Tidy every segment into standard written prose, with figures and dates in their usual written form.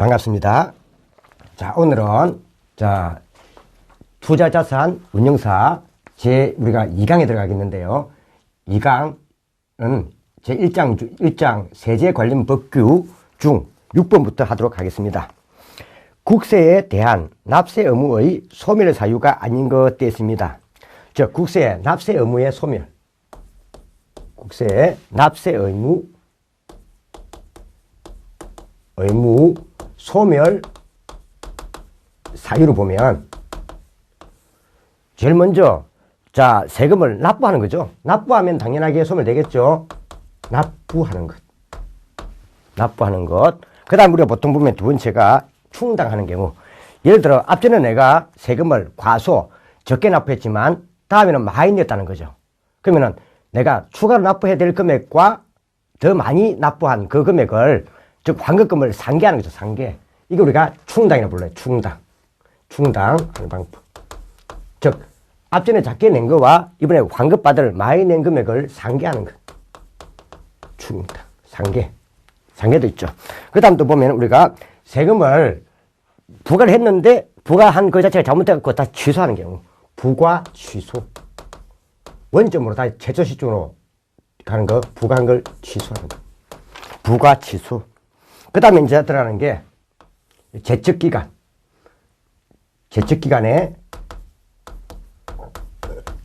반갑습니다. 자, 오늘은 투자자산 운용사 우리가 2강에 들어가겠는데요. 2강은 제1장 세제 관련 법규 중 6번부터 하도록 하겠습니다. 국세에 대한 납세 의무의 소멸 사유가 아닌 것 되었습니다. 즉, 국세 납세 의무의 소멸. 국세 납세 의무 소멸 사유를 보면 제일 먼저 세금을 납부하는 거죠. 납부하면 당연하게 소멸되겠죠. 납부하는 것. 그 다음 우리가 보통 보면 두 번째가 충당하는 경우. 예를 들어 앞전에 내가 세금을 과소 적게 납부했지만 다음에는 많이 냈다는 거죠. 그러면은 내가 추가로 납부해야 될 금액과 더 많이 납부한 그 금액을, 즉 환급금을 상계하는 거죠. 상계. 이거 우리가 충당이라고 불러요. 충당하는 방법. 즉 앞전에 작게 낸 거와 이번에 환급받을 많이 낸 금액을 상계하는 것. 충당, 상계도 있죠. 그 다음 또 보면 우리가 세금을 부과를 했는데 부과한 그 자체가 잘못돼서 다 취소하는 경우. 부과 취소. 원점으로 다시 최초 시점으로 가는 거, 부과한 걸 취소하는 거. 부과 취소. 그 다음에 이제 들어가는 게 제척기간.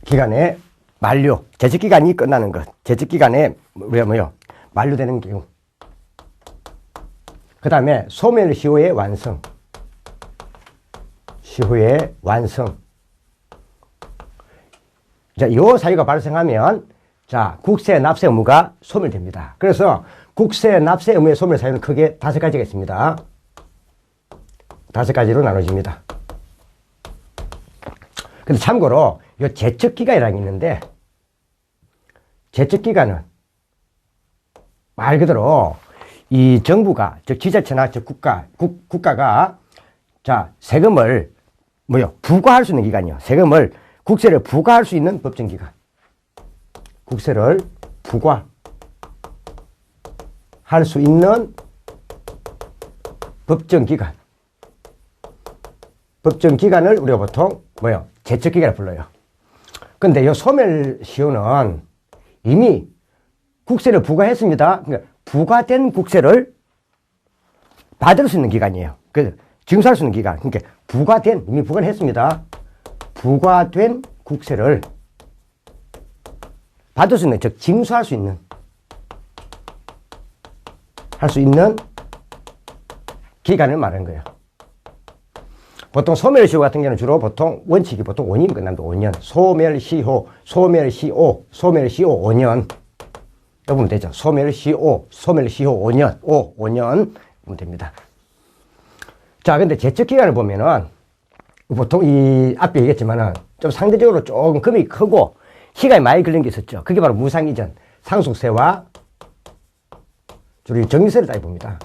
기간에 만료. 제척기간이 끝나는 것. 제척기간에 만료되는 경우. 그 다음에 소멸 시효의 완성. 이 사유가 발생하면 국세 납세 의무가 소멸됩니다. 그래서 국세 납세 의무의 소멸 사유는 크게 5가지가 있습니다. 5가지로 나눠집니다. 근데 참고로 이 제척기간이라는 게 있는데, 제척기간은 말 그대로 이 정부가, 즉 지자체나 즉 국가가 세금을 부과할 수 있는 기간이요. 국세를 부과할 수 있는 법정 기간. 국세를 부과할 수 있는 법정 기간. 법정 기간을 우리가 보통 제척기간을 불러요. 근데 이 소멸시효는 이미 국세를 부과했습니다. 그러니까 부과된 국세를 받을 수 있는 기간이에요. 그래서 징수할 수 있는 기간. 그러니까 이미 부과를 했습니다. 부과된 국세를 받을 수 있는, 즉 징수할 수 있는, 할 수 있는 기간을 말하는 거예요. 보통 소멸시효 같은 경우는 주로 원칙이 5년 끝납니다. 5년. 소멸시효 5년. 보면 되죠. 소멸시효 5년. 5년 보면 됩니다. 근데 제척기간을 보면은 보통 이 앞에 얘기했지만은 좀 상대적으로 조금 금액이 크고 시간이 많이 걸린 게 있었죠. 그게 바로 무상이전, 상속세와 주로 정유세를 따져봅니다.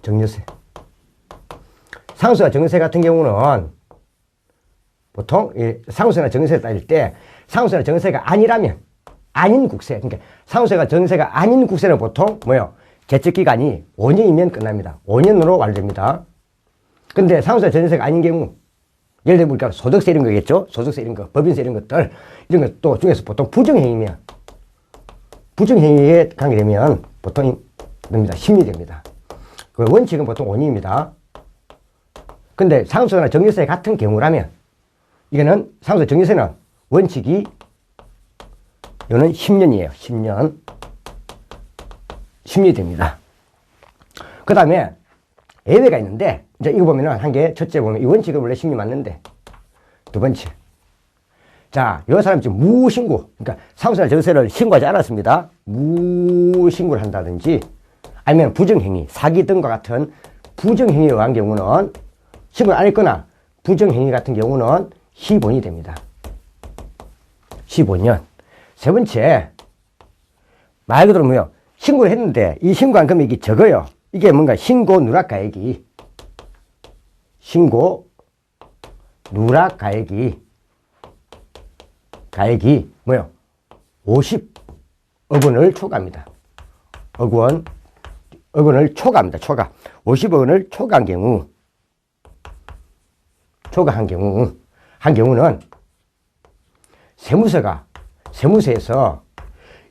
정유세. 상속세와 정유세 같은 경우는 보통 상속세나 정유세를 따질 때 상속세나 정유세가 아닌 국세, 그러니까 상속세가 정유세가 아닌 국세는 보통 제척기간이 5년이면 끝납니다. 5년으로 완료됩니다. 근데 상속세 전세가 아닌 경우, 예를 들면 우리가 소득세 이런 거겠죠? 소득세 이런 거, 법인세 이런 것들, 이런 것도 중에서 보통 부정행위에 관계되면 보통 심리됩니다. 그 원칙은 보통 5년입니다. 근데 상속세나 정유세 같은 경우라면, 이거는 상속세 정유세는 원칙이 이거는 10년이에요. 10년 됩니다. 그 다음에 예외가 있는데, 이제 이거 보면은 첫째 보면 이 원칙은 원래 10년 맞는데, 두 번째. 이 사람이 지금 무신고, 그러니까 상속세나 정유세를 신고하지 않았습니다. 무신고를 한다든지, 아니면 부정행위, 사기 등과 같은 부정행위에 의한 경우는 신고를 안 했거나, 부정행위 같은 경우는 15년이 됩니다. 15년. 세 번째, 말 그대로 신고를 했는데 이 신고한 금액이 적어요. 이게 뭔가 신고 누락가액이 50억 원을 초과합니다. 억 원 원을 초과합니다. 초과. 50억 원을 초과한 경우, 한 경우는 세무서에서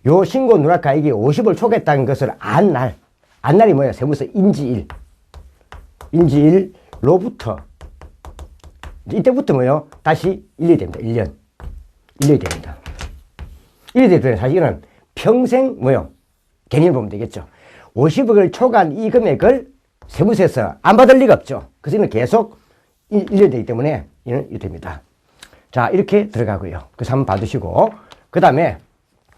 요 신고 누락가액이 50을 초과했다는 것을 안날이 뭐야? 세무서 인지일로부터 이때부터 뭐요? 다시 1년이 됩니다. 1년이 됩니다. 1년이 되면 사실 이거는 평생 뭐요? 개념을 보면 되겠죠. 50억을 초과한 이 금액을 세무서에서 안 받을 리가 없죠. 그래서 이는 계속 1년이 되기 때문에 이는 됩니다. 자, 이렇게 들어가고요. 그래서 한번 봐두시고, 그 다음에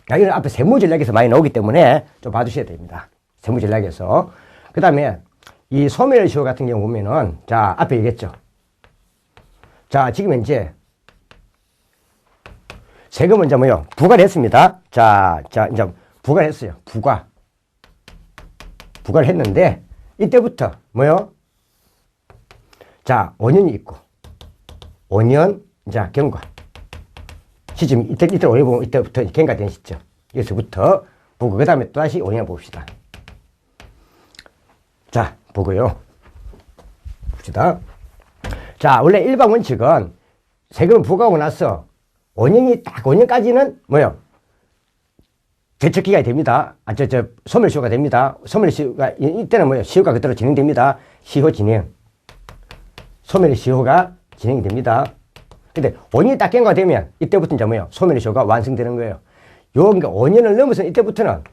이건 앞에 세무전략에서 많이 나오기 때문에 좀 봐두셔야 됩니다. 세무전략에서. 그 다음에 이 소멸시효 같은 경우 보면은, 자, 앞에 얘기했죠. 자, 지금 이제 세금은 이제 뭐요? 부과를 했습니다. 자, 이제 부과를 했어요. 부과를 했는데, 이때부터 뭐요? 자, 5년이 있고, 5년, 자, 경과. 시점, 이때 5년 보면 이때부터 경과된 시점. 여기서부터 보고, 그 다음에 또 다시 5년 봅시다. 자, 보고요. 봅시다. 자, 원래 일반 원칙은 세금을 부과하고 나서 5년까지는 뭐요? 제척기간이 됩니다. 소멸시효가 됩니다. 소멸시효가, 이때는 뭐요? 시효가 그대로 진행됩니다. 시효 진행. 소멸시효가 진행이 됩니다. 근데 5년이 딱 경과가 되면 이때부터 이제 뭐요? 소멸시효가 완성되는 거예요. 그러니까 5년을 넘어서 이때부터는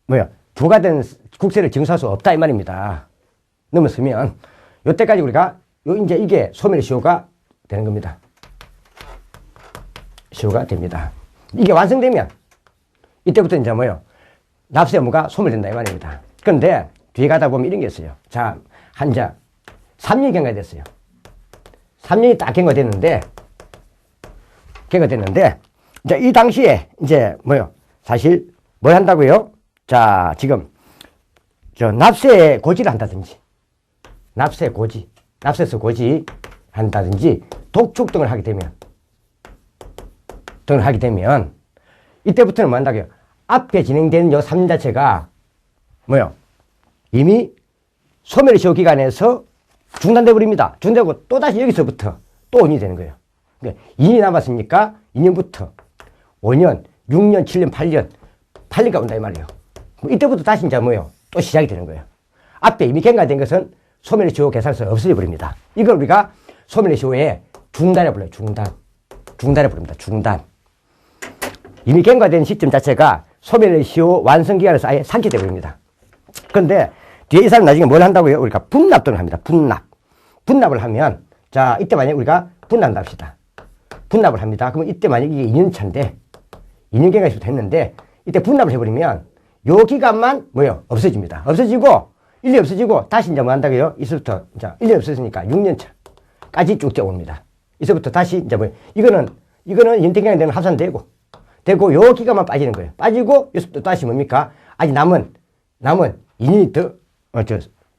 뭐요? 부과된 국세를 징수할 수 없다 이 말입니다. 넘었으면 요때까지 우리가 이제 이게 소멸시효가 되는 겁니다. 시효가 됩니다. 이게 완성되면 이때부터 이제 뭐요? 납세 의무가 소멸된다 이 말입니다. 그런데 뒤에 가다 보면 이런 게 있어요. 자, 3년이 경과됐어요. 3년이 딱 경과됐는데, 이제 이 당시에 이제 뭐요? 사실 뭘 한다고요? 자, 지금 납세 고지를 한다든지, 납세서 고지 한다든지, 독촉 등을 하게 되면, 이때부터는 뭐 한다고요? 앞에 진행되는 요 3년 자체가 뭐요? 이미 소멸시효 기간에서 중단돼 버립니다. 중단되고 또다시 여기서부터 또 5년이 되는 거예요. 그러니까 2년이 남았으니까 2년부터 5년, 6년, 7년, 8년가 온다 이 말이에요. 이때부터 다시 이제 뭐요? 또 시작이 되는 거예요. 앞에 이미 경과된 것은 소멸시효 계산서 없어져 버립니다. 이걸 우리가 소멸시효의 중단에 불러요. 중단에 부릅니다. 중단. 이미 경과된 시점 자체가 소멸시효 완성기간에서 아예 상기돼 버립니다. 그런데 뒤에 이 사람 나중에 뭘 한다고요? 우리가 분납 등을 합니다. 분납을 하면, 자, 이때 만약에 우리가 분납한다 합시다. 분납을 합니다. 그러면 이때 만약에 이게 2년 차인데, 2년 경과시부터 했는데, 이때 분납을 해버리면, 요 기간만 뭐요? 없어집니다. 없어지고, 1년 없어지고, 다시 이제 뭐 한다고요? 이제부터, 자, 1년 없어지니까 6년 차까지 쭉 옵니다. 이제부터 다시 이제 뭐요? 이거는 연평경에 되는 합산되고, 요 기간만 빠지는 거예요. 빠지고, 여기서부터 다시 뭡니까? 아직 남은 2년이 더,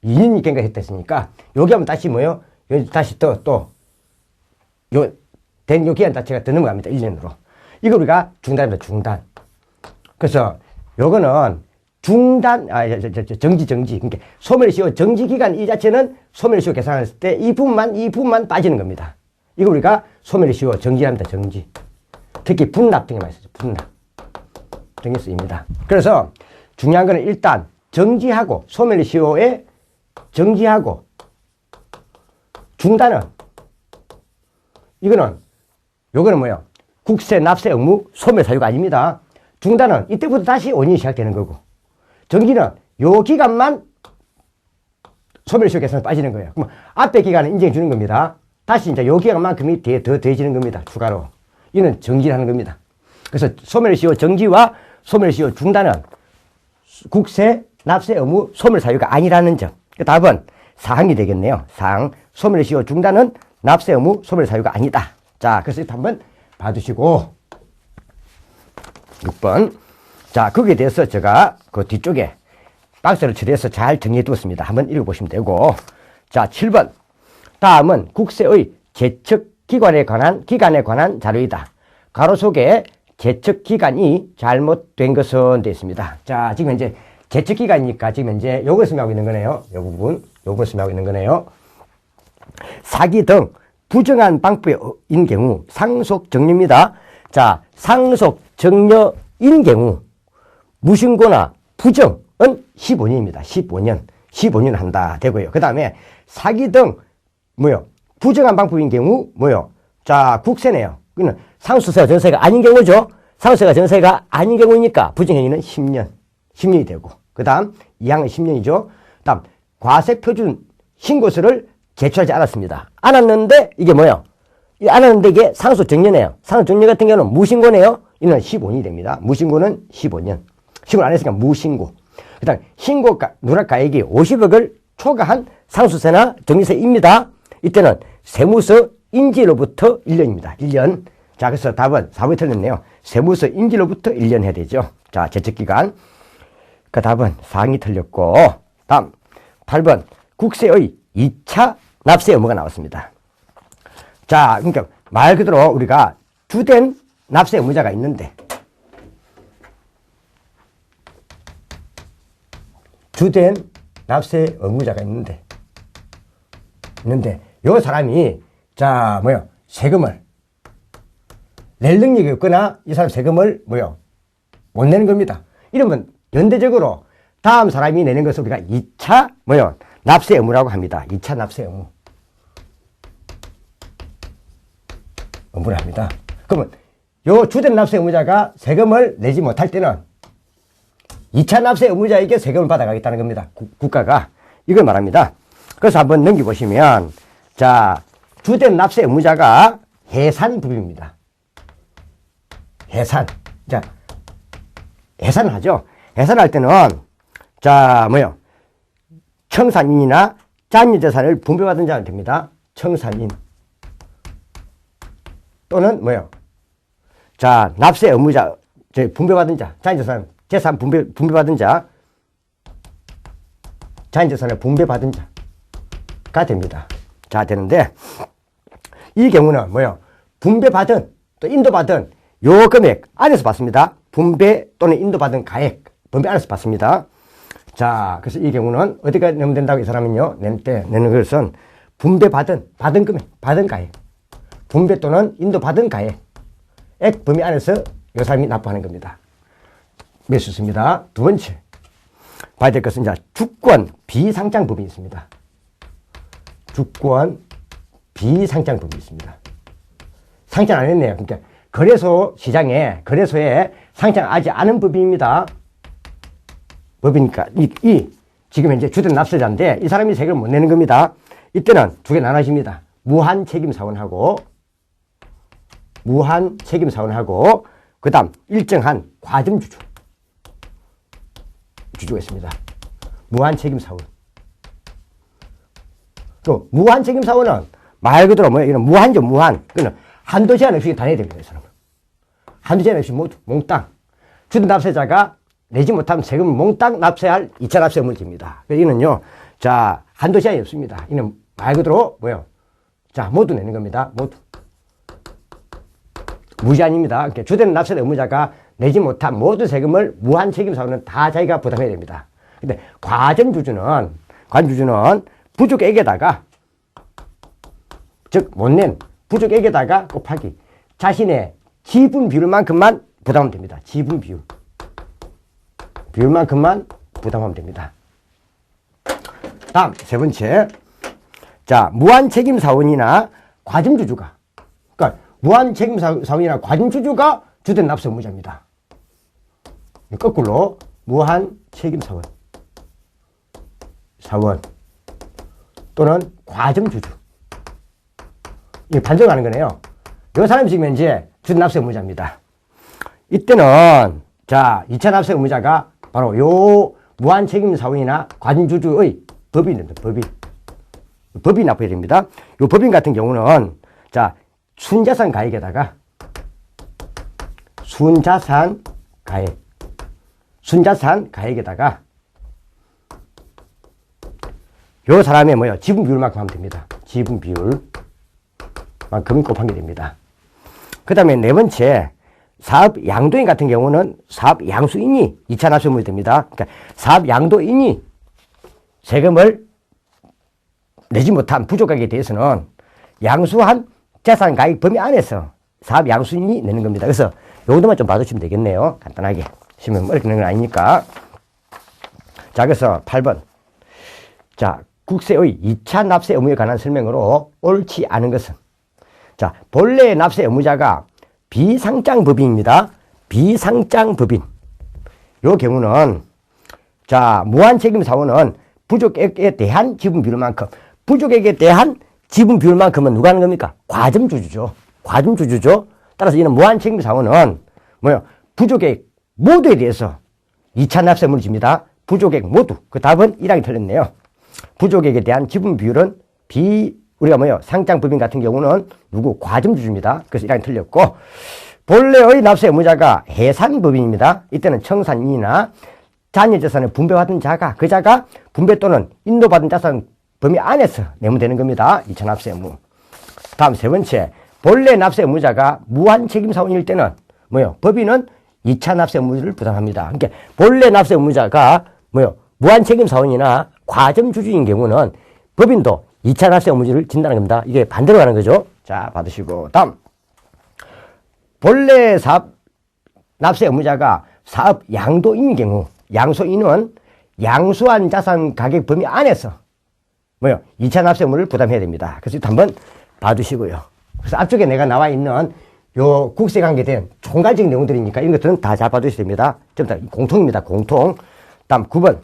2년이 경과했다 했으니까, 여기 하면 다시 뭐요? 다시 요 기간 자체가 더 넘어갑니다. 1년으로. 이거 우리가 중단입니다. 중단. 그래서 요거는 정지. 그러니까 소멸시효 정지기간 이 자체는 소멸시효 계산했을 때 이 부분만 빠지는 겁니다. 이거 우리가 소멸시효 정지합니다. 정지. 특히 분납 등에 많이 쓰죠. 분납 등에 쓰입니다. 그래서 중요한 거는 일단 정지하고 소멸시효에 정지하고 중단은 요거는 뭐예요? 국세 납세 의무 소멸 사유가 아닙니다. 중단은 이때부터 다시 5년이 시작되는 거고, 정지는 요 기간만 소멸시효 계산에 빠지는 거예요. 그럼 앞에 기간은 인정해 주는 겁니다. 다시 이제 요 기간만큼이 더 더해지는 겁니다. 추가로. 이는 정지를 하는 겁니다. 그래서 소멸시효 정지와 소멸시효 중단은 국세 납세 의무 소멸 사유가 아니라는 점. 답은 사항이 되겠네요. 사항. 소멸시효 중단은 납세 의무 소멸 사유가 아니다. 자, 그래서 한번 봐두시고 6번. 자, 거기에 대해서 제가 그 뒤쪽에 박스를 처리해서 잘 정리해 두었습니다. 한번 읽어보시면 되고. 자, 7번. 다음은 국세의 제척 기간에 관한 자료이다. 가로 속에 제척 기간이 잘못된 것은 되어 있습니다. 자, 지금 현재 제척기간이니까 지금 이제 요걸 설명하고 있는 거네요. 요 부분, 요걸 설명하고 있는 거네요. 사기 등 부정한 방법인 경우 상속 정려입니다. 자, 상속 정려인 경우 무신고나 부정은 15년입니다. 15년 한다 되고요. 그 다음에 사기 등 뭐요? 부정한 방법인 경우 뭐요? 자, 국세네요. 그는 상속세가 전세가 아닌 경우죠. 상속세가 전세가 아닌 경우니까 부정행위는 10년이 되고, 그 다음 이항은 10년이죠. 그 다음 과세표준 신고서를 제출하지 않았습니다. 않았는데 이게 뭐예요? 않았는데 이게 상속정려네요. 상속정려 같은 경우는 무신고네요. 이는 15년이 됩니다. 무신고는 15년. 신고를 안 했으니까 무신고. 그 다음 신고가 누락가액이 50억을 초과한 상속세나 정리세입니다. 이때는 세무서 인지로부터 1년입니다. 1년. 자, 그래서 답은 4번이 틀렸네요. 세무서 인지로부터 1년 해야 되죠. 자, 제척기간. 그 답은 4항이 틀렸고, 다음 8번 국세의 2차 납세 의무가 나왔습니다. 자, 그러니까 말 그대로 우리가 주된 납세 의무자가 있는데, 주된 납세 의무자가 있는데 요 사람이 자 뭐요? 세금을 낼 능력이 없거나 이 사람 세금을 뭐요? 못 내는 겁니다. 이러면 연대적으로 다음 사람이 내는 것을 우리가 2차 뭐요? 납세 의무라고 합니다. 2차 납세 의무를 합니다. 그러면 요 주된 납세 의무자가 세금을 내지 못할 때는 2차 납세 의무자에게 세금을 받아가겠다는 겁니다. 국가가. 이걸 말합니다. 그래서 한번 넘겨보시면, 자, 주된 납세 의무자가 해산부입니다. 해산. 자, 해산을 하죠. 해산할 때는, 자, 뭐요? 청산인이나 잔여재산을 분배받은 자는 됩니다. 청산인. 또는 뭐요? 자, 납세 의무자, 분배받은 자, 잔여재산, 재산 분배받은 자, 잔여재산을 분배받은 자가 됩니다. 자, 되는데, 이 경우는 뭐요? 분배받은, 또 인도받은 요 금액 안에서 받습니다. 분배 또는 인도받은 가액, 분배 안에서 받습니다. 자, 그래서 이 경우는 어디까지 내면 된다고 이 사람은요, 내는 것은 받은 금액, 받은 가액, 분배 또는 인도받은 가액, 범위 안에서 이 사람이 납부하는 겁니다. 몇 수 있습니다. 두 번째 봐야 될 것은 이제 주권 비상장법이 있습니다. 주권 비상장법이 있습니다. 상장 안 했네요. 그러니까 거래소 시장에 거래소에 상장하지 않은 법입니다. 법이니까 지금 현재 주된 납세자인데 이 사람이 세금을 못 내는 겁니다. 이때는 두 개 나눠집니다. 무한 책임 사원하고 그 다음 일정한 과점 주주가 있습니다. 무한 책임 사원. 또 무한 책임 사원은 말 그대로 뭐야? 이런 무한죠, 무한. 그는 한도 제한 없이 다 내야 됩니다, 이 사람은. 한도 제한 없이 모두 몽땅. 주된 납세자가 내지 못하면 세금을 몽땅 납세할 2차 납세 의무입니다. 이는요, 자, 한도 제한이 없습니다. 이는 말 그대로 뭐요? 자, 모두 내는 겁니다. 모두. 무제한입니다. 그러니까 주된 납세 의무자가 내지 못한 모든 세금을 무한 책임 사원은 다 자기가 부담해야 됩니다. 근데 과점주주는 부족액에다가, 즉, 못 낸 부족액에다가 곱하기 자신의 지분 비율만큼만 부담하면 됩니다. 지분 비율만큼만 부담하면 됩니다. 다음, 세 번째. 자, 무한 책임 사원이나 과점주주가, 그러니까 무한 책임 사원이나 과점주주가 주된 납세 의무자입니다. 거꾸로 무한 책임 사원 또는 과점주주, 이게 반정하는 거네요. 이 사람이 지금 현재 주된 납세 의무자입니다. 이때는 자, 2차 납세 의무자가 바로 요 무한 책임 사원이나 과점주주의 법인입니다. 법인 납부해야 됩니다. 요 법인 같은 경우는 자, 순자산 가액에다가 순자산 가액에다가 요 사람의 뭐요? 지분 비율만큼 하면 됩니다. 지분 비율만큼 곱한 게 됩니다. 그 다음에 네 번째, 사업 양도인 같은 경우는 사업 양수인이 2차 납세 의무이 됩니다. 그러니까 사업 양도인이 세금을 내지 못한 부족하게 대해서는 양수한 자산 가액 범위 안에서 사업 양수인이 내는 겁니다. 그래서 요것만 좀 봐주시면 되겠네요. 간단하게. 시험 어렵게 내는 건 아니니까. 자, 그래서 8번. 자, 국세의 2차 납세 의무에 관한 설명으로 옳지 않은 것은. 자, 본래 납세 의무자가 비상장법인입니다. 비상장법인. 요 경우는, 자, 무한책임 사원은 부족액에 대한 지분 비율만큼, 부족액에 대한 지분 비율만큼은 누가 하는 겁니까? 과점주주죠. 과점주주죠. 따라서 이는 무한책임 사원은 뭐요? 부족액 모두에 대해서 2차 납세 의무를 집니다. 부족액 모두. 그 답은 1항이 틀렸네요. 부족액에 대한 지분 비율은 우리가 뭐요? 상장법인 같은 경우는 누구? 과점주주입니다. 그래서 1항이 틀렸고, 본래의 납세 의무자가 해산법인입니다. 이때는 청산인이나 잔여재산을 분배받은 자가, 그 자가 분배 또는 인도받은 자산 범위 안에서 내면 되는 겁니다. 2차 납세 의무. 다음 세 번째. 본래 납세 의무자가 무한책임사원일 때는 뭐요? 법인은 2차 납세 의무를 부담합니다. 그러니까 본래 납세 의무자가 뭐요? 무한책임사원이나 과점주주인 경우는 법인도 2차 납세 의무를 진다는 겁니다. 이게 반대로 가는 거죠. 자, 받으시고. 다음. 본래 사업 납세 의무자가 사업 양도인 경우, 양소인은 양수한 자산 가격 범위 안에서 뭐요? 2차 납세 의무를 부담해야 됩니다. 그래서 한번 봐주시고요. 그래서 앞쪽에 내가 나와 있는 요 국세 관계된 총괄적인 내용들이니까 이런 것들은 다 잘 봐주셔야 됩니다. 전부 다 공통입니다. 공통. 다음 9번.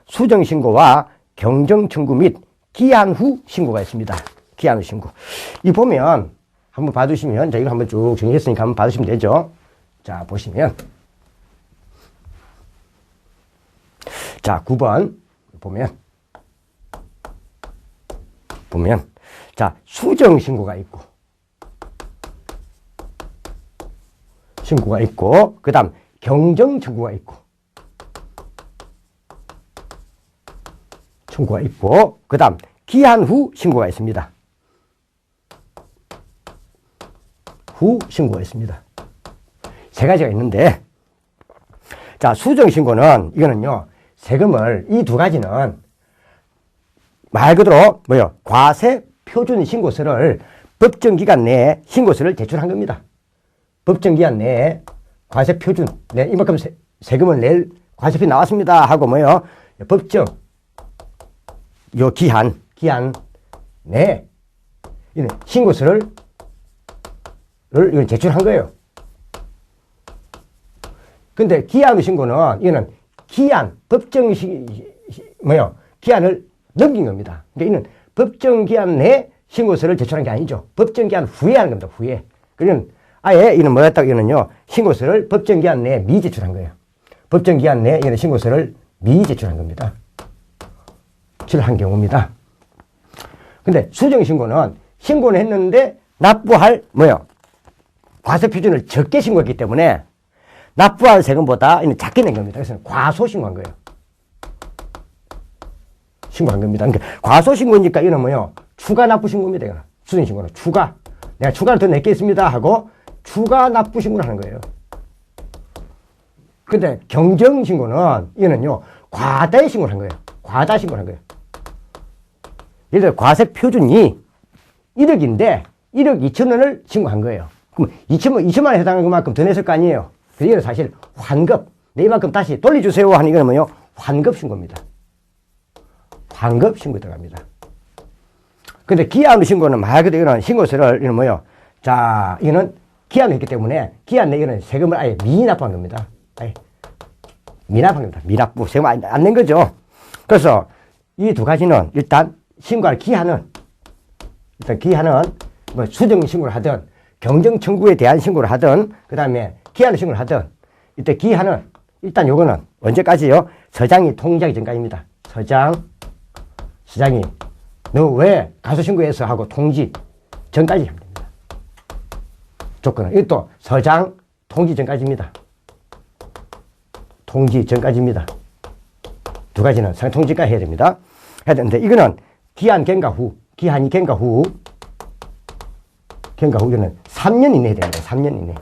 수정신고와 경정청구 및 기한 후 신고가 있습니다. 기한 후 신고. 이 보면 한번 봐주시면, 자, 이거 한번 쭉 정리했으니까 한번 봐주시면 되죠. 자, 보시면. 자, 9번. 보면. 자, 수정신고가 있고. 그 다음, 경정청구가 있고. 그 다음, 기한 후 신고가 있습니다. 세 가지가 있는데, 자, 수정신고는, 이거는요, 세금을, 이 두 가지는 말 그대로, 과세 표준 신고서를 법정기간 내에 신고서를 제출한 겁니다. 법정기간 내에 과세 표준, 네, 이만큼 세금을 낼 과세표 나왔습니다. 하고 법정, 기한 내에 신고서를 제출한 거예요. 근데 기한 후 신고는, 이거는 기한을 넘긴 겁니다. 그러니까 이는 법정기한 내 신고서를 제출한 게 아니죠. 법정기한 후에 하는 겁니다. 후에. 그러면 아예 이는 이거는요, 신고서를 법정기한 내에 미제출한 거예요. 법정기한 내에 이는 신고서를 미제출한 겁니다. 제출한 경우입니다. 근데 수정신고는 신고는 했는데 납부할 과세 표준을 적게 신고했기 때문에 납부할 세금보다 이는 작게 낸 겁니다. 그래서 과소신고한 거예요. 신고한 겁니다. 그러니까 과소신고니까 이는 추가 납부신고입니다. 이거는. 수정신고는 내가 추가를 더 냈겠습니다 하고 추가 납부신고를 하는 거예요. 근데 경정신고는 이거는요, 과다의 신고를 한 거예요. 과다 신고를 한 거예요. 예를 들어 과세 표준이 1억인데 1억 2천원을 신고한 거예요. 그럼 2천만 원에 해당하는 것만큼 더 냈을 거 아니에요. 그래서 이건 사실 환급, 이만큼 다시 돌려주세요 하는 이거는 환급 신고입니다. 환급 신고 들어갑니다. 근데 기한 후 신고는 말 그대로 이거는 신고서를 자, 이거는 기한이 있기 때문에 기한 내에 이거는 세금을 아예 미납한 겁니다. 아예 미납한 겁니다. 미납부 세금 안 낸 거죠. 그래서 이 두 가지는 일단 신고할 기한은 수정 신고를 하든 경정 청구에 대한 신고를 하든 그 다음에 기한을 신고를 하든 이때 기한은 일단 요거는 언제까지요? 서장이 통지하기 전까지입니다. 서장이 너 왜 가소신고해서 하고 통지 전까지 하면 됩니다. 조건은 이것도 서장 통지 전까지입니다. 통지 전까지입니다. 두 가지는 통지까지 해야 됩니다. 해야 되는데 이거는 기한이 경과 후 이거는 3년 이내에 됩니다. 3년 이내.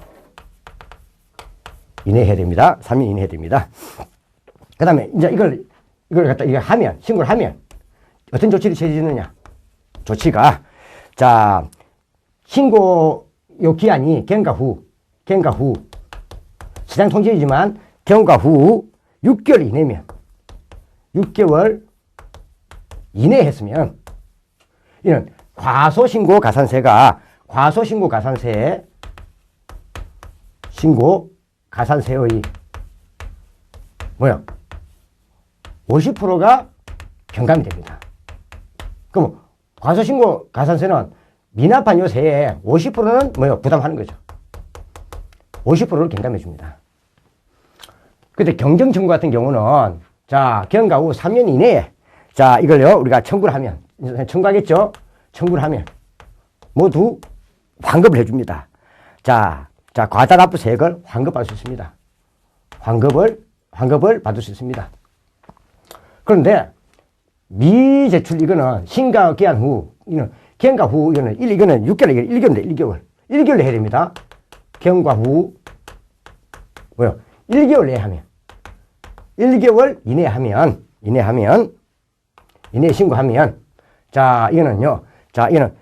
이내 해야 됩니다. 3년 이내 해야 됩니다. 그 다음에 이제 이걸 갖다 이거 하면, 신고를 하면 어떤 조치를 취해지느냐. 조치가, 자, 신고 요 기한이 경과 후, 시장 통지이지만 경과 후 6개월 이내면, 6개월 이내에 했으면, 이는 과소신고 가산세가, 신고 가산세의 뭐야? 50%가 경감이 됩니다. 그럼 과소신고 가산세는 미납한 요 세에 50%는 뭐요? 부담하는 거죠. 50%를 경감해 줍니다. 근데 경정청구 같은 경우는, 자, 경과 후 3년 이내에, 자, 이걸요, 우리가 청구를 하면, 청구하겠죠? 청구를 하면 모두 환급을 해줍니다. 자, 과다 납부세액을 환급받을 수 있습니다. 환급을 받을 수 있습니다. 그런데 미제출 이거는 신고 기한 후, 이거는 경과 후, 이거는 6개월, 1개월 해야 됩니다. 경과 후, 뭐요? 1개월 내에 하면, 1개월 이내에 하면, 이내에 신고하면, 자, 이거는요, 자, 이거는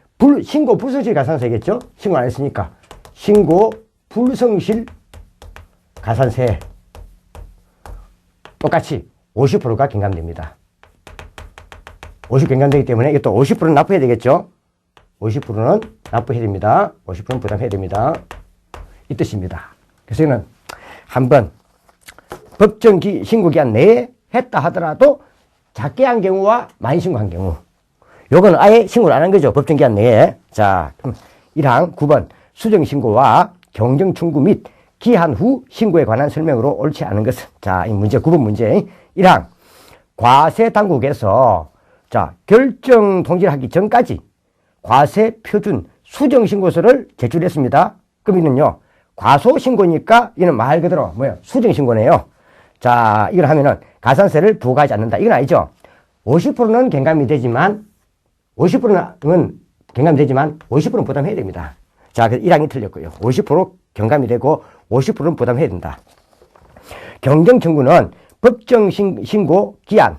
신고 불성실 가산세겠죠? 신고 안 했으니까. 신고 불성실 가산세. 똑같이 50%가 경감됩니다. 50% 경감되기 때문에 이것도 50%는 납부해야 되겠죠? 50%는 납부해야 됩니다. 50%는 부담해야 됩니다. 이 뜻입니다. 그래서 이거는 한번 법정 신고기한 내에 했다 하더라도 작게 한 경우와 많이 신고한 경우, 요거는 아예 신고를 안 한 거죠. 법정기한 내에. 자, 그럼 1항 9번 수정신고와 경정청구 및 기한 후 신고에 관한 설명으로 옳지 않은 것은, 자, 이 문제 9번 문제 1항 과세당국에서, 자, 결정 통지를 하기 전까지 과세 표준 수정신고서를 제출했습니다. 그럼 이는요, 과소신고니까 이는 말 그대로 뭐예요? 수정신고네요. 자, 이걸 하면은 가산세를 부과하지 않는다. 이건 아니죠. 50%는 경감이 되지만, 50%는 경감이 되지만 50%는 부담해야 됩니다. 자, 그래서 1항이 틀렸고요. 50% 경감이 되고 50%는 부담해야 된다. 경정청구는 법정 신고 기한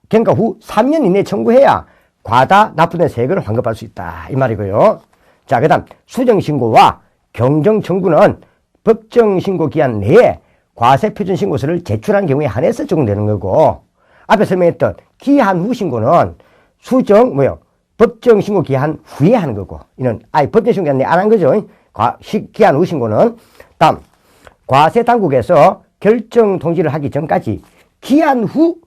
경과 후 3년 이내에 청구해야 과다 납부된 세액을 환급할 수 있다. 이 말이고요. 자, 그 다음 수정신고와 경정청구는 법정 신고 기한 내에 과세표준신고서를 제출한 경우에 한해서 적용되는 거고, 앞에 설명했던 기한 후 신고는 법정 신고 기한 후에 하는 거고, 이는 아예 법정 신고 기한 내에 안 한 거죠. 기한 후 신고는. 다음, 과세 당국에서 결정 통지를 하기 전까지 기한 후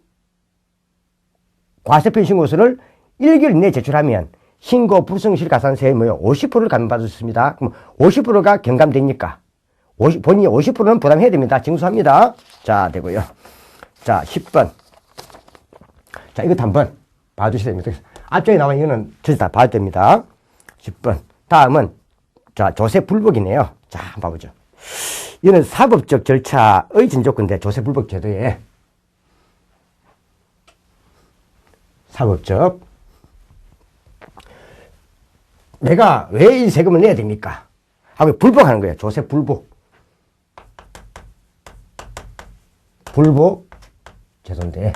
과세표준 신고서를 1개월 이내에 제출하면 신고 불성실 가산세의 50%를 감면받을 수 있습니다. 그럼 50%가 경감되니까 본인이 50%는 부담해야 됩니다. 징수합니다. 자, 되고요. 자, 10번. 자, 이것도 한번 봐주셔야 됩니다. 앞쪽에 나와 이거는 전부 다 봐야 됩니다. 10번. 다음은, 자, 조세불복이네요. 자, 한번 봐보죠. 이거는 사법적 절차의 전조건인데, 조세불복 제도에 사법적, 내가 왜 이 세금을 내야 됩니까? 하고 불복하는 거예요. 조세불복. 불복 제도인데,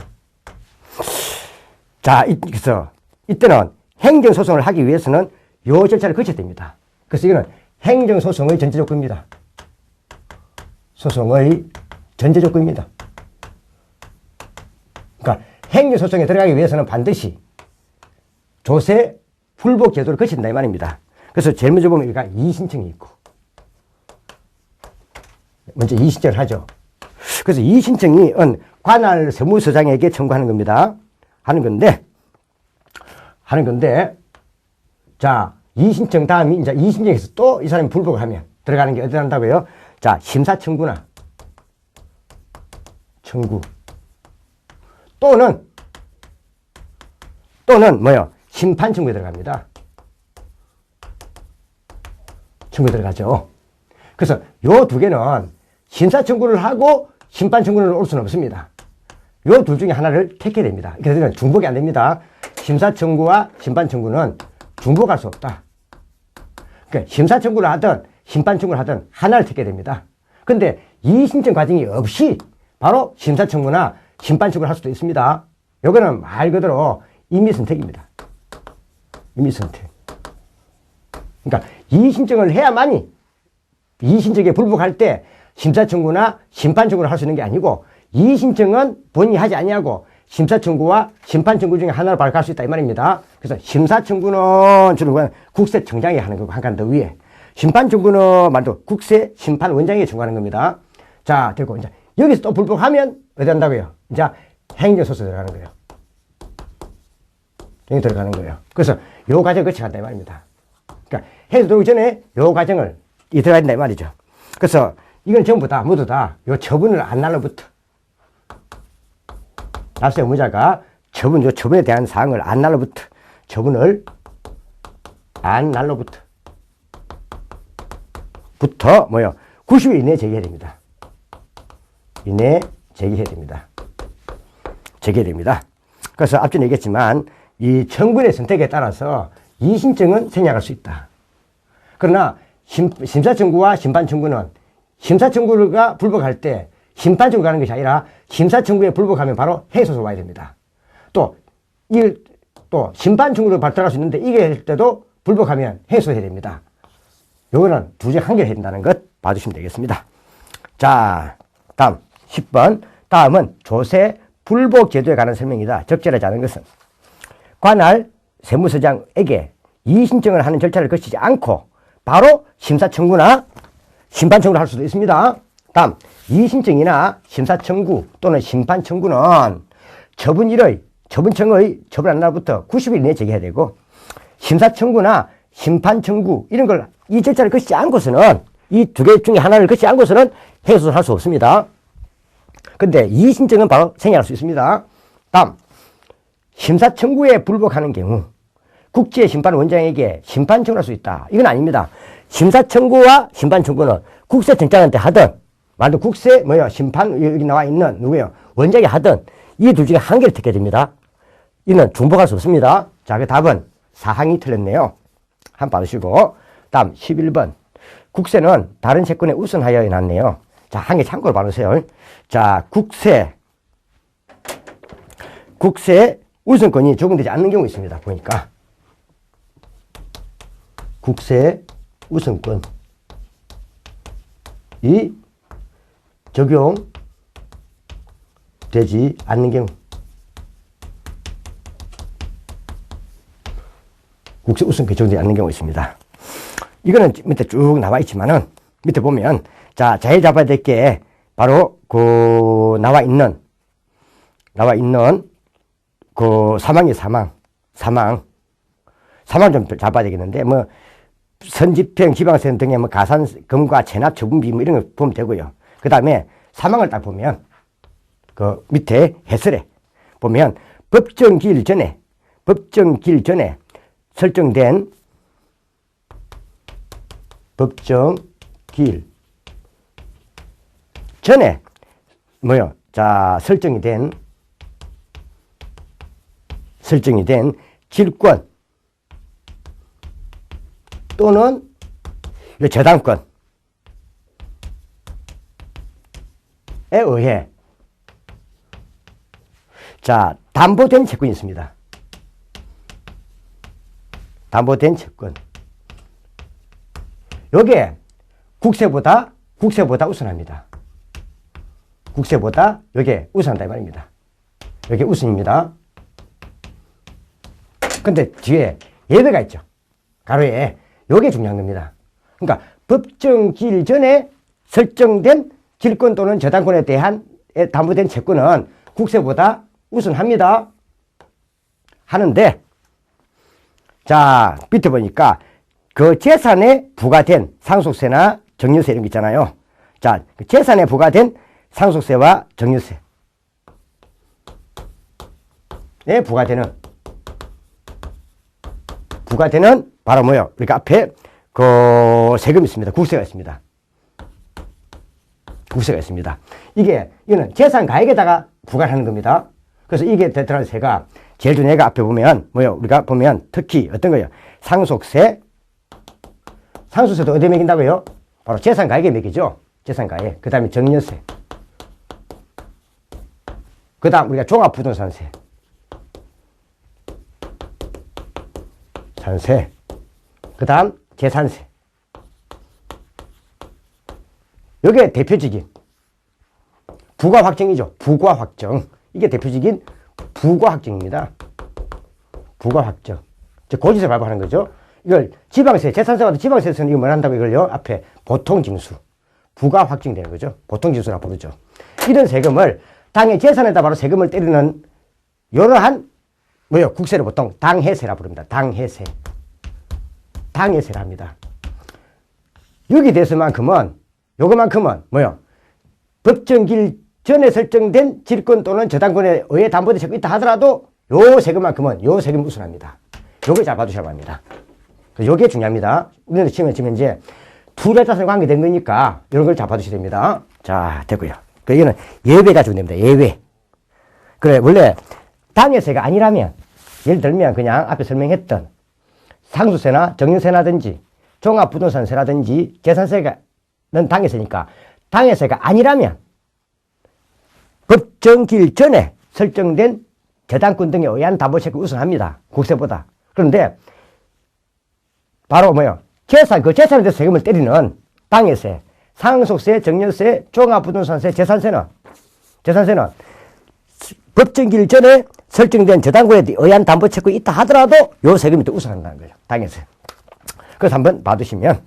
자, 그래서 이때는 행정소송을 하기 위해서는 요 절차를 거쳐야 됩니다. 그래서 이거는 행정소송의 전제조건입니다. 소송의 전제조건입니다. 그러니까 행정소송에 들어가기 위해서는 반드시 조세 불복 제도를 거친다 이 말입니다. 그래서 제일 먼저 보면 여기가 이의신청이 있고, 먼저 이의신청을 하죠. 그래서 이의신청이 관할 세무서장에게 청구하는 겁니다. 하는 건데, 자, 이의신청 다음이 이제 이의신청에서 또 이 사람이 불복을 하면 들어가는 게 어디 난다고요? 자, 심사청구나 청구 또는 뭐요? 심판청구에 들어갑니다. 청구에 들어가죠. 그래서 요 두 개는 심사청구를 하고 심판청구를 올 수는 없습니다. 요 둘 중에 하나를 택해야 됩니다. 그래서 중복이 안 됩니다. 심사청구와 심판청구는 중복할 수 없다. 그러니까 심사청구를 하든 심판청구를 하든 하나를 택해야 됩니다. 근데 이의신청 과정이 없이 바로 심사청구나 심판청구를 할 수도 있습니다. 요거는 말 그대로 임의선택입니다. 임의선택. 그러니까 이의신청을 해야만이 이의신청에 불복할 때 심사청구나 심판청구를 할 수 있는 게 아니고 이의신청은 본인이 하지 아니하고 심사청구와 심판청구 중에 하나를 발표할 수 있다 이 말입니다. 그래서 심사청구는 주로 국세청장이 하는 거고 한 칸 더 위에 심판청구는 말도 국세심판원장이 청구하는 겁니다. 자, 그리고 이제 여기서 또 불복하면 어디 한다고요? 이제 행정소송 들어가는 거예요. 여기 들어가는 거예요. 그래서 요 과정을 거쳐간다 이 말입니다. 그러니까 해서 들어오기 전에 요 과정을 들어가야 된다 이 말이죠. 그래서 이건 전부 다 모두 다 요 처분을 안 날로부터 납세 의무자가 요 처분에 대한 사항을 안 날로부터 처분을 안 날로부터 뭐요? 90일 이내에 제기해야 됩니다. 이내에 제기해야 됩니다. 제기해야 됩니다. 그래서 앞전에 얘기했지만 이 청구인의 선택에 따라서 이의신청은 생략할 수 있다. 그러나 심사청구와 심판청구는 심사청구가 불복할 때 심판청구 가는 것이 아니라 심사청구에 불복하면 바로 해소소 와야 됩니다. 또 심판청구로 발달할 수 있는데 이게 할 때도 불복하면 해소해야 됩니다. 요거는 두 개 한결 해야 된다는 것 봐주시면 되겠습니다. 자, 다음 10번. 다음은 조세 불복 제도에 관한 설명이다. 적절하지 않은 것은 관할 세무서장에게 이의신청을 하는 절차를 거치지 않고 바로 심사청구나 심판청구를 할 수도 있습니다. 다음, 이의신청이나 심사청구 또는 심판청구는 처분청의 처분 한 날부터 90일 이내에 제기해야 되고 심사청구나 심판청구 이런 걸 이 절차를 거치지 않고서는 이 두 개 중에 하나를 거치지 않고서는 해소를 할 수 없습니다. 근데 이의신청은 바로 생략할 수 있습니다. 다음, 심사청구에 불복하는 경우 국제심판원장에게 심판청구를 할 수 있다. 이건 아닙니다. 심사청구와 심판청구는 국세청장한테 하든 말도 국세 심판 여기 나와 있는 누구예요? 원장이 하든 이 둘 중에 한 개를 택해야 됩니다. 이는 중복할 수 없습니다. 자, 그 답은 사항이 틀렸네요. 한 번 봐주시고 다음 11번. 국세는 다른 채권에 우선하여 해놨네요. 자, 한 개 참고로 봐주세요. 자, 국세 우선권이 적용되지 않는 경우 있습니다. 보니까 국세 우선권이 적용되지 않는 경우 국세 우선권이 적용되지 않는 경우 있습니다. 이거는 밑에 쭉 나와 있지만은 밑에 보면 자, 제일 잡아야 될 게 바로 나와 있는 그 사망 좀 잡아야 되겠는데 선집행, 지방세 등의 가산금과 체납 처분비 이런 거 보면 되고요. 그 다음에 사망을 딱 보면 그 밑에 해설에 보면 법정 기일 전에 설정된 법정 기일 전에 자, 설정이 된 질권 또는 저당권에 의해 자, 담보된 채권이 있습니다. 담보된 채권. 요게 국세보다 우선합니다. 국세보다 요게 우선한다 이 말입니다. 요게 우선입니다. 근데 뒤에 예외가 있죠. 가로에 요게 중요한 겁니다. 그러니까 법정 기일 전에 설정된 질권 또는 저당권에 대한 담보된 채권은 국세보다 우선합니다. 하는데 자, 밑에 보니까 그 재산에 부과된 상속세나 정유세 이런 거 있잖아요. 자, 그 재산에 부과된 상속세와 정유세에 부과되는 바로 뭐요? 그러니까 앞에 그 세금이 있습니다. 국세가 있습니다. 이거는 재산 가액에다가 부과하는 겁니다. 그래서 이게 들어가는 세가 제일 중요한 애가 앞에 보면 우리가 보면 특히 어떤 거예요? 상속세도 어디에 매긴다고요? 바로 재산 가액에 매기죠. 재산가액. 그 다음에 정려세. 그 다음 우리가 종합부동산세. 산세. 그 다음 재산세. 이게 대표적인 부과 확정이죠. 부과 확정. 이게 대표적인 부과 확정입니다. 부과 확정. 고지세 발부하는 거죠. 이걸 지방세, 재산세마다 지방세에서는 이거 뭘 한다고 이걸요? 앞에 보통징수. 부과 확정되는 거죠. 보통징수라고 부르죠. 이런 세금을 당의 재산에다 바로 세금을 때리는 이러한 국세를 보통 당해세라 부릅니다. 당해세. 당해세라 합니다. 여기 대해서만큼은 요거만큼은 법정기일 전에 설정된 질권 또는 저당권에 의해 담보대 채권이 있다 하더라도 요 세금만큼은 요 세금 우선합니다. 요거 잘 봐두셔야 합니다. 요게 중요합니다. 우리는 지금 이제 투자자산 관계된 거니까 이런 걸 잘 봐두셔야 됩니다. 자, 됐고요. 이거는 예외 가지고 됩니다. 예외. 그래, 원래 당해세가 아니라면, 예를 들면 그냥 앞에 설명했던 상수세나 정려세라든지 종합부동산세라든지 재산세는 당해세니까 당해세가 아니라면 법정기일 전에 설정된 저당권 등에 의한 담보채권 우선합니다. 국세보다. 그런데 바로 재산에 대해서 세금을 때리는 당해세, 상속세, 정려세, 종합부동산세, 재산세는 법정기일 전에 설정된 저당권에 의한 담보채권이 있다 하더라도 요 세금이 또 우선한다는 거죠. 당해세. 그래서 한번 봐두시면,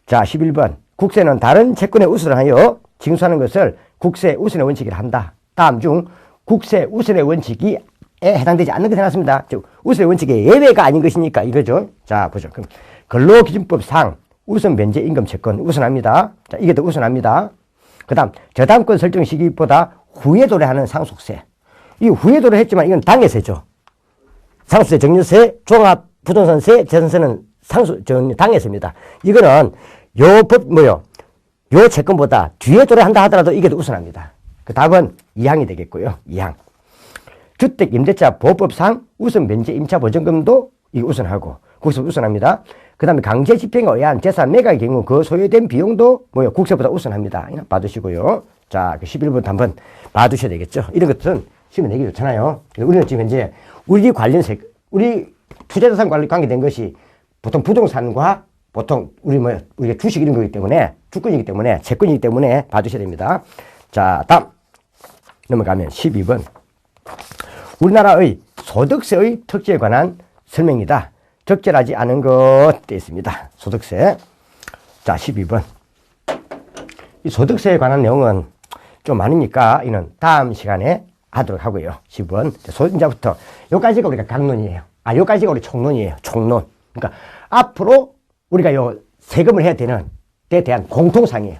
자, 11번. 국세는 다른 채권에 우선을 하여 징수하는 것을 국세 우선의 원칙이라 한다. 다음 중 국세 우선의 원칙에 해당되지 않는 것을 해놨습니다. 즉, 우선의 원칙의 예외가 아닌 것이니까 이거죠. 자, 보죠. 그럼 근로기준법상 우선 면제 임금 채권 우선합니다. 자, 이게 더 우선합니다. 그 다음, 저당권 설정 시기보다 후에 도래하는 상속세. 이 후에 도래했지만 이건 당해세죠. 상속세, 정려세, 종합부동산세, 재산세는 당해세입니다. 이거는 요 채권보다 뒤에 도래한다 하더라도 이게 더 우선합니다. 그 답은 2항이 되겠고요. 2항. 주택임대차 보호법상 우선 면제 임차 보전금도 이거 우선하고 국세 우선합니다. 그 다음에 강제 집행에 의한 재산 매각의 경우 그 소요된 비용도 국세보다 우선합니다. 봐두시고요. 자, 11번 한번 봐두셔야 되겠죠. 이런 것들은 시험에 내기 좋잖아요. 우리는 지금 이제 우리 투자자산 관계된 것이 보통 부동산과 보통 우리가 주식 이런 거기 때문에 주권이기 때문에 채권이기 때문에 봐주셔야 됩니다. 자, 다음 넘어가면 12번. 우리나라의 소득세의 특징에 관한 설명이다. 적절하지 않은 것 되어 있습니다. 소득세. 자, 12번. 이 소득세에 관한 내용은 좀 많으니까 이는 다음 시간에 하도록 하고요. 10번. 이제부터 요까지가 우리가 강론이에요. 요까지가 우리 총론이에요. 총론. 그러니까 앞으로 우리가 요 세금을 해야 되는 데 대한 공통상이에요.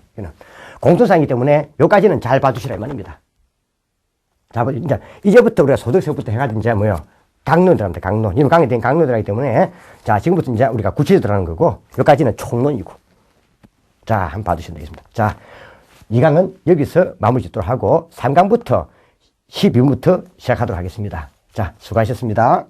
공통상이기 때문에 요까지는 잘 봐주시라 이 말입니다. 자, 이제부터 우리가 소득세부터 해가지고 이제 강론 들어갑니다. 강론. 이런 강에 대한 강론 들어가기 때문에 자, 지금부터 이제 우리가 구체적으로 들어가는 거고 요까지는 총론이고. 자, 한번 봐주시면 되겠습니다. 자, 2강은 여기서 마무리 짓도록 하고 3강부터 12분부터 시작하도록 하겠습니다. 자, 수고하셨습니다.